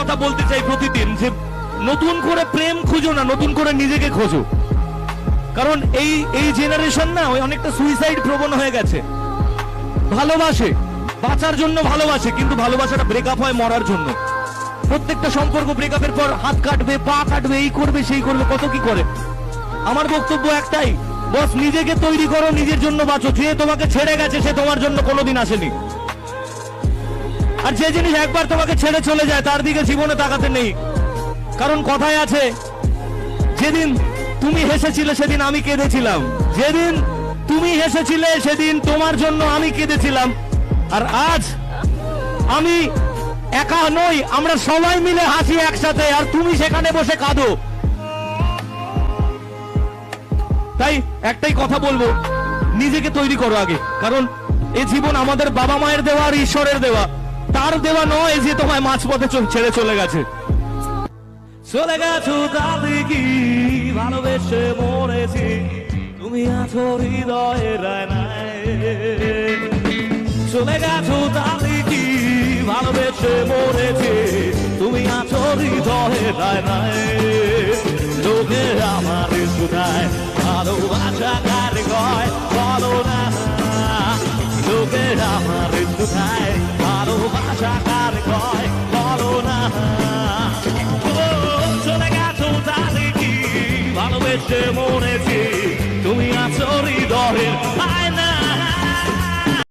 কথা বলতে চাই প্রতিদিন, যে নতুন করে প্রেম খুঁজো না, নতুন করে নিজেকে খোঁজো। কারণ এই জেনারেশন না ওই অনেকটা সুইসাইড প্রবণ হয়ে গেছে। ভালোবাসে, বাঁচার জন্য ভালোবাসে, কিন্তু ভালোবাসাটা ব্রেকআপ হয় মরার জন্য। প্রত্যেকটা সম্পর্ক ব্রেকআপের পর হাত কাটবে, পা কাটবে, এই করবে সেই করবে, কত কি করে। আমার বক্তব্য একটাই, বস নিজেকে তৈরি করো, নিজের জন্য বাঁচো। যে তোমাকে ছেড়ে গেছে সে তোমার জন্য কোনোদিন আসেনি। আর যে জিনিস একবার তোমাকে ছেড়ে চলে যায় তার দিকে জীবনে তাকাতে নেই। কারণ কথায় আছে, যেদিন তুমি হেসেছিলে সেদিন আমি কেঁদেছিলাম, যেদিন তুমি হেসেছিলে সেদিন তোমার জন্য আমি কেঁদেছিলাম। আর আজ আমি একা নই, আমরা সবাই মিলে হাসি একসাথে, আর তুমি সেখানে বসে কাঁদো। তাই একটাই কথা বলবো, নিজেকে তৈরি করো আগে। কারণ এই জীবন আমাদের বাবা মায়ের দেওয়া আর ঈশ্বরের দেওয়া, তার দেওয়া নয় যে তোমায় মাঝপথে ছেড়ে চলে গেছে। চলে গেছো তাতে কি ভালোবেসে মরেছি, তুমি আছো হৃদয়ের আয়নায়। চলে গেছো তাতে কি ভালোবেসে মরেছি, তুমি আছো হৃদয়ের আয়নায়। লোকে আমার শুধায় ভালোবাসা কার কয়, বলো না। লোকে আমার শুধায় ভালোবাসা কার কয়, বলো না। চলে গেছো তাহলে কি ভালোবেসে মরেছি,